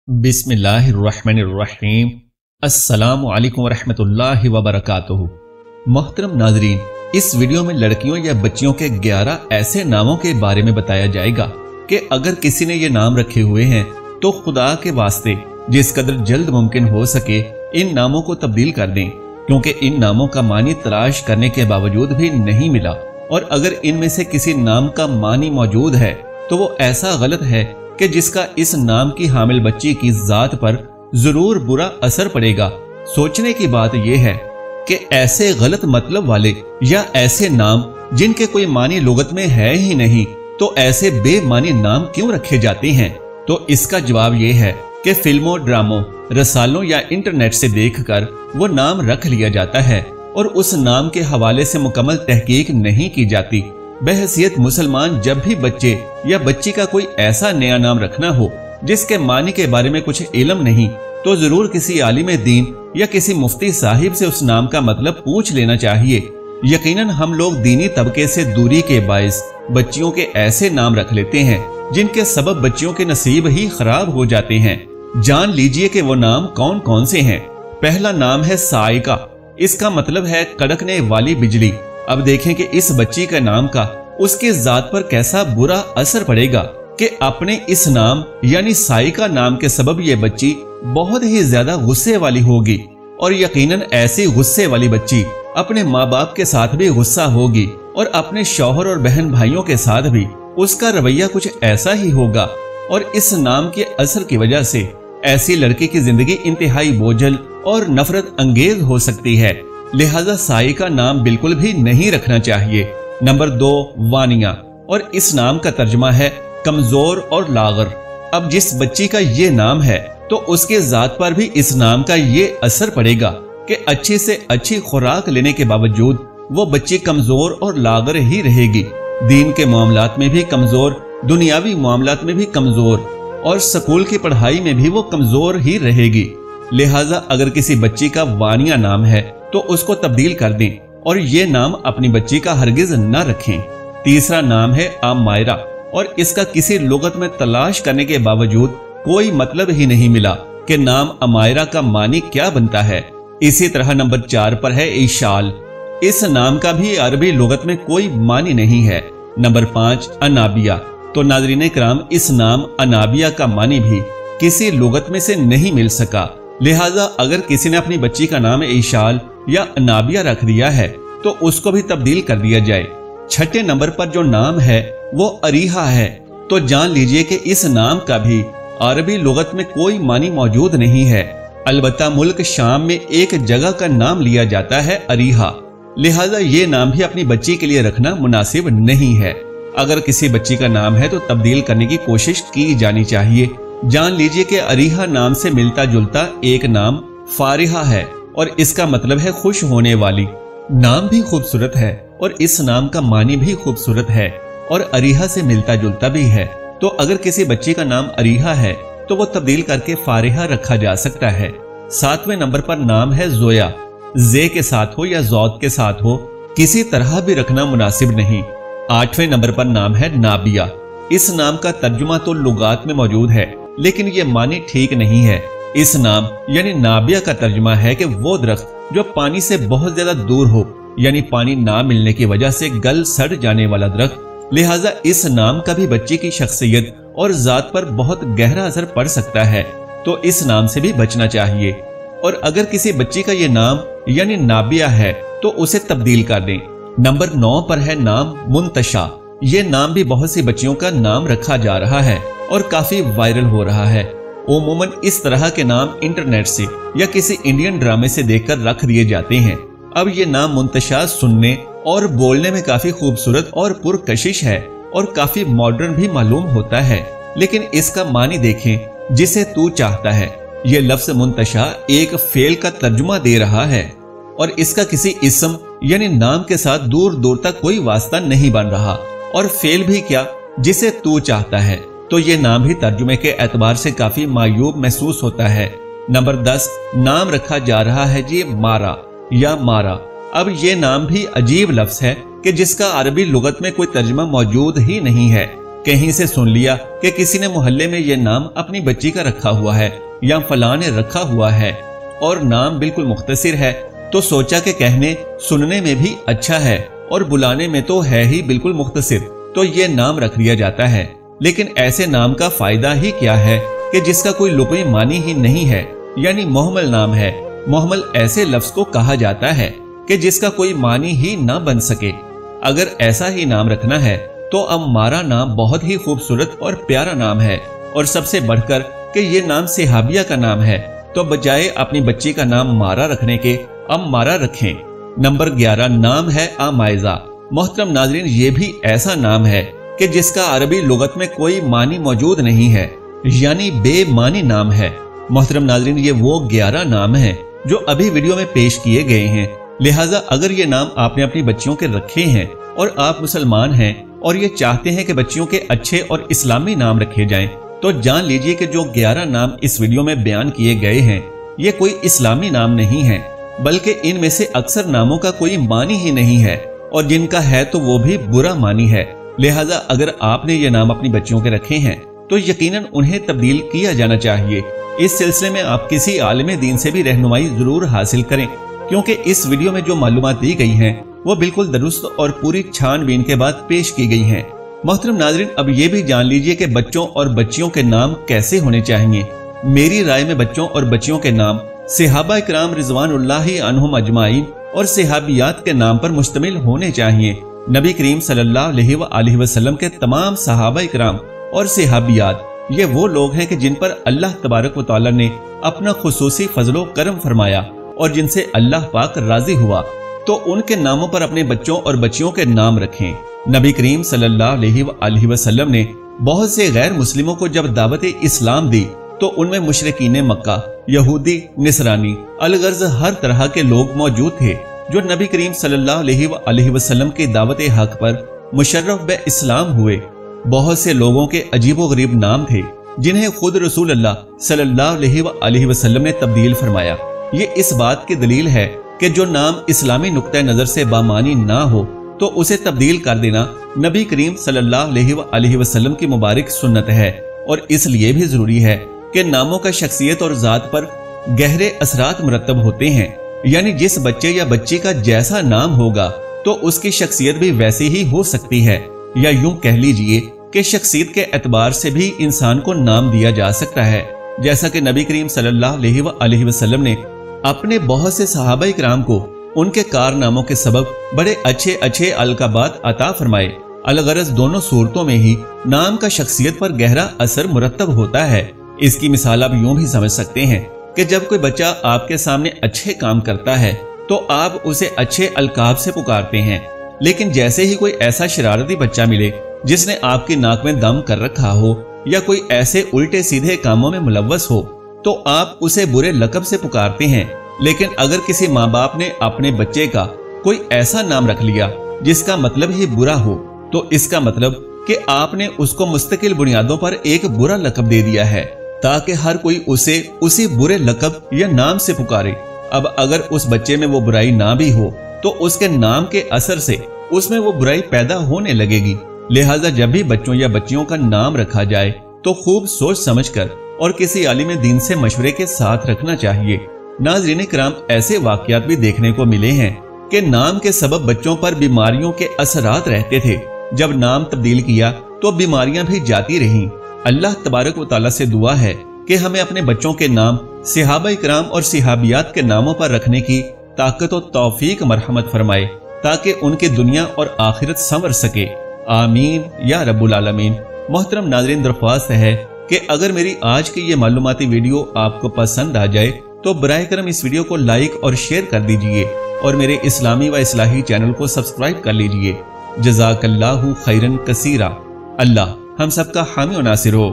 बिस्मिल्लाहिर्रहमानिर्रहीम। अस्सलामु अलैकुम वरहमतुल्लाहि वबरकातुहू। मोहतरम नाजरीन, इस वीडियो में लड़कियों या बच्चियों के 11 ऐसे नामों के बारे में बताया जाएगा कि अगर किसी ने ये नाम रखे हुए हैं तो खुदा के वास्ते जिस कदर जल्द मुमकिन हो सके इन नामों को तब्दील कर दें, क्योंकि इन नामों का मानी तलाश करने के बावजूद भी नहीं मिला। और अगर इनमें से किसी नाम का मानी मौजूद है तो वो ऐसा गलत है कि जिसका इस नाम की हामिल बच्ची की जात पर जरूर बुरा असर पड़ेगा। सोचने की बात यह है कि ऐसे गलत मतलब वाले या ऐसे नाम जिनके कोई मानी लुगत में है ही नहीं, तो ऐसे बेमानी नाम क्यों रखे जाते हैं? तो इसका जवाब यह है कि फिल्मों, ड्रामों, रसालों या इंटरनेट से देखकर वो नाम रख लिया जाता है और उस नाम के हवाले से मुकम्मल तहकीक नहीं की जाती। बहैसियत मुसलमान जब भी बच्चे या बच्ची का कोई ऐसा नया नाम रखना हो जिसके मानी के बारे में कुछ इल्म नहीं, तो जरूर किसी आलिम दीन या किसी मुफ्ती साहिब से उस नाम का मतलब पूछ लेना चाहिए। यकीनन हम लोग दीनी तबके से दूरी के बायस बच्चियों के ऐसे नाम रख लेते हैं जिनके सबब बच्चियों के नसीब ही खराब हो जाते हैं। जान लीजिए कि वो नाम कौन कौन से हैं। पहला नाम है साइका। इसका मतलब है कड़कने वाली बिजली। अब देखें कि इस बच्ची का नाम का उसके जात पर कैसा बुरा असर पड़ेगा कि अपने इस नाम यानी साइका नाम के सबब ये बच्ची बहुत ही ज्यादा गुस्से वाली होगी और यकीनन ऐसी गुस्से वाली बच्ची अपने माँ बाप के साथ भी गुस्सा होगी और अपने शौहर और बहन भाइयों के साथ भी उसका रवैया कुछ ऐसा ही होगा। और इस नाम के असर की वजह से ऐसी लड़की की जिंदगी इंतहाई बोझल और नफरत अंगेज हो सकती है। लिहाजा साइका नाम बिल्कुल भी नहीं रखना चाहिए। नंबर 2, वानिया, और इस नाम का तर्जुमा है कमजोर और लागर। अब जिस बच्ची का ये नाम है तो उसके जात पर भी इस नाम का ये असर पड़ेगा कि अच्छी से अच्छी खुराक लेने के बावजूद वो बच्ची कमजोर और लागर ही रहेगी। दीन के मामलात में भी कमजोर, दुनियावी मामलात में भी कमजोर और स्कूल की पढ़ाई में भी वो कमजोर ही रहेगी। लिहाजा अगर किसी बच्ची का वानिया नाम है तो उसको तब्दील कर दें और ये नाम अपनी बच्ची का हरगिज न रखें। तीसरा नाम है आमायरा, और इसका किसी लुगत में तलाश करने के बावजूद कोई मतलब ही नहीं मिला कि नाम अमायरा का मानी क्या बनता है। इसी तरह नंबर 4 पर है ईशाल। इस नाम का भी अरबी लुगत में कोई मानी नहीं है। नंबर 5, अनाबिया। तो नाज़रीन किराम, इस नाम अनाबिया का मानी भी किसी लुगत में से नहीं मिल सका। लिहाजा अगर किसी ने अपनी बच्ची का नाम ईशाल या अनाबिया रख दिया है तो उसको भी तब्दील कर दिया जाए। छठे नंबर पर जो नाम है वो अरीहा है। तो जान लीजिए कि इस नाम का भी अरबी लुगत में कोई मानी मौजूद नहीं है। अलबत्ता मुल्क शाम में एक जगह का नाम लिया जाता है अरीहा। लिहाजा ये नाम भी अपनी बच्ची के लिए रखना मुनासिब नहीं है। अगर किसी बच्ची का नाम है तो तब्दील करने की कोशिश की जानी चाहिए। जान लीजिए कि अरीहा नाम से मिलता जुलता एक नाम फारिहा है और इसका मतलब है खुश होने वाली। नाम भी खूबसूरत है और इस नाम का मानी भी खूबसूरत है और अरीहा से मिलता जुलता भी है। तो अगर किसी बच्ची का नाम अरीहा है तो वो तब्दील करके फारिहा रखा जा सकता है। 7वें नंबर पर नाम है जोया। जे के साथ हो या जौत के साथ हो, किसी तरह भी रखना मुनासिब नहीं। 8वें नंबर पर नाम है नाबिया। इस नाम का तर्जुमा तो लुगात में मौजूद है लेकिन ये मानी ठीक नहीं है। इस नाम यानी नाबिया का तर्जुमा है कि वो दरख्त जो पानी से बहुत ज्यादा दूर हो, यानी पानी ना मिलने की वजह से गल सड़ जाने वाला दरख्त। लिहाजा इस नाम का भी बच्ची की शख्सियत और जात पर बहुत गहरा असर पड़ सकता है, तो इस नाम से भी बचना चाहिए। और अगर किसी बच्ची का ये नाम यानी नाबिया है तो उसे तब्दील कर दें। नंबर 9 पर है नाम मुंतशा। ये नाम भी बहुत सी बच्चियों का नाम रखा जा रहा है और काफी वायरल हो रहा है। उमूमन इस तरह के नाम इंटरनेट से या किसी इंडियन ड्रामे से देखकर रख दिए जाते हैं। अब ये नाम मुंतशा सुनने और बोलने में काफी खूबसूरत और पुरकशिश है और काफी मॉडर्न भी मालूम होता है, लेकिन इसका मानी देखें जिसे तू चाहता है। ये लफ्ज मुंतशा एक फेल का तर्जुमा दे रहा है और इसका किसी इस्म यानी नाम के साथ दूर दूर तक कोई वास्ता नहीं बन रहा, और फेल भी क्या, जिसे तू चाहता है। तो ये नाम भी तर्जुमे के एतबार से काफी मायूब महसूस होता है। नंबर 10, नाम रखा जा रहा है जी मारा या मारा। अब ये नाम भी अजीब लफ्ज है कि जिसका अरबी लुगत में कोई तर्जुमा मौजूद ही नहीं है। कहीं से सुन लिया कि किसी ने मोहल्ले में ये नाम अपनी बच्ची का रखा हुआ है या फलां ने रखा हुआ है और नाम बिल्कुल मुख्तसिर है, तो सोचा कि कहने सुनने में भी अच्छा है और बुलाने में तो है ही बिल्कुल मुख्तसिर, तो ये नाम रख दिया जाता है। लेकिन ऐसे नाम का फायदा ही क्या है कि जिसका कोई लुग़वी मानी ही नहीं है, यानी मुहम्मल नाम है। मुहम्मल ऐसे लफ्ज को कहा जाता है कि जिसका कोई मानी ही ना बन सके। अगर ऐसा ही नाम रखना है तो अम्मारा नाम बहुत ही खूबसूरत और प्यारा नाम है, और सबसे बढ़कर कि ये नाम सहाबिया का नाम है, तो बजाय अपनी बच्ची का नाम मारा रखने के अम्मारा रखें। नंबर 11 नाम है आमाइजा। मोहतरम नाज़रीन, ये भी ऐसा नाम है कि जिसका अरबी लुगत में कोई मानी मौजूद नहीं है, यानी बेमानी नाम है। मोहतरम नाज़रीन, ये वो 11 नाम हैं जो अभी वीडियो में पेश किए गए हैं। लिहाजा अगर ये नाम आपने अपनी बच्चियों के रखे हैं और आप मुसलमान हैं और ये चाहते हैं कि बच्चियों के अच्छे और इस्लामी नाम रखे जाएं, तो जान लीजिए कि जो 11 नाम इस वीडियो में बयान किए गए हैं ये कोई इस्लामी नाम नहीं है, बल्कि इनमें से अक्सर नामों का कोई मानी ही नहीं है, और जिनका है तो वो भी बुरा मानी है। लिहाजा अगर आपने ये नाम अपनी बच्चियों के रखे हैं तो यकीनन उन्हें तब्दील किया जाना चाहिए। इस सिलसिले में आप किसी आलिम दीन से भी रहनुमाई जरूर हासिल करें, क्योंकि इस वीडियो में जो मालूमात दी गई हैं वो बिल्कुल दुरुस्त और पूरी छानबीन के बाद पेश की गई हैं। मोहतरम नाज़रीन, अब ये भी जान लीजिए कि बच्चों और बच्चियों के नाम कैसे होने चाहिए। मेरी राय में बच्चों और बच्चियों के नाम सहाबा इकराम रिज़वानुल्लाहि अन्हुम अजमाइन और सहाबियात के नाम पर मुश्तमिल होने चाहिए। नबी करीम सल्लल्लाहु अलैहि वसल्लम के तमाम सहाबा इकराम और सहाबियात ये वो लोग हैं कि जिन पर अल्लाह तबारक व तआला ने अपना खुसूसी फजलो करम फरमाया और जिनसे अल्लाह पाक राजी हुआ, तो उनके नामों पर अपने बच्चों और बच्चियों के नाम रखें। नबी करीम सल्लल्लाहु अलैहि वसल्लम ने बहुत से गैर मुस्लिमों को जब दावत इस्लाम दी तो उनमें मुशरिकीन मक्का, यहूदी, निसरानी, अलगर्ज हर तरह के लोग मौजूद थे जो नबी करीम सल्लल्लाहु अलैहि वसल्लम की दावत हक पर मुशर्रफ बे इस्लाम हुए। बहुत से लोगों के अजीबो गरीब नाम थे जिन्हें खुद रसूल अल्लाह सल्लल्लाहु अलैहि वसल्लम ने तब्दील फरमाया। ये इस बात की दलील है कि जो नाम इस्लामी नुक्ता नजर से बामानी ना हो तो उसे तब्दील कर देना नबी करीम सल्लल्लाहु अलैहि वसल्लम की मुबारक सुन्नत है, और इसलिए भी जरूरी है कि नामों का शख्सियत और जात पर गहरे असरात मुरतब होते हैं। यानी जिस बच्चे या बच्ची का जैसा नाम होगा तो उसकी शख्सियत भी वैसी ही हो सकती है, या यूं कह लीजिए कि शख्सियत के एतबार से भी इंसान को नाम दिया जा सकता है। जैसा कि नबी करीम सल्लल्लाहु अलैहि वसल्लम ने अपने बहुत से सहाबा इकराम को उनके कारनामों के सबब बड़े अच्छे अच्छे अलकाबात अता फरमाए। अलगरज दोनों सूरतों में ही नाम का शख्सियत पर गहरा असर मुरतब होता है। इसकी मिसाल आप यूं भी समझ सकते हैं कि जब कोई बच्चा आपके सामने अच्छे काम करता है तो आप उसे अच्छे अलकाब से पुकारते हैं, लेकिन जैसे ही कोई ऐसा शरारती बच्चा मिले जिसने आपकी नाक में दम कर रखा हो या कोई ऐसे उल्टे सीधे कामों में मुलव्वस हो तो आप उसे बुरे लकब से पुकारते हैं। लेकिन अगर किसी माँ बाप ने अपने बच्चे का कोई ऐसा नाम रख लिया जिसका मतलब ही बुरा हो, तो इसका मतलब कि आपने उसको मुस्तकिल बुनियादों पर एक बुरा लकब दे दिया है ताकि हर कोई उसे उसी बुरे लकब या नाम से पुकारे। अब अगर उस बच्चे में वो बुराई ना भी हो तो उसके नाम के असर से उसमें वो बुराई पैदा होने लगेगी। लिहाजा जब भी बच्चों या बच्चियों का नाम रखा जाए तो खूब सोच समझकर और किसी आलिम दीन से मशवरे के साथ रखना चाहिए। नाज़रीन किराम, ऐसे वाकयात भी देखने को मिले हैं कि नाम के सबब बच्चों पर बीमारियों के असरात रहते थे। जब नाम तब्दील किया तो बीमारियां भी जाती रहीं। अल्लाह तबारक व तआला से दुआ है कि हमें अपने बच्चों के नाम सहाबा इकराम और सहाबियात के नामों पर रखने की ताकत और तौफीक मरहमत फरमाए ताकि उनकी दुनिया और आखिरत संवर सके। आमीन या रब्बुल आलमीन। मोहतरम नाज़रीन, दरख्वास्त है कि अगर मेरी आज की ये मालूमाती वीडियो आपको पसंद आ जाए तो बराए करम इस वीडियो को लाइक और शेयर कर दीजिए और मेरे इस्लामी व इस्लाही चैनल को सब्सक्राइब कर लीजिए। जज़ाकल्लाहु खैरन कसीरा। अल्लाह हम सबका हामी और नासिर हो।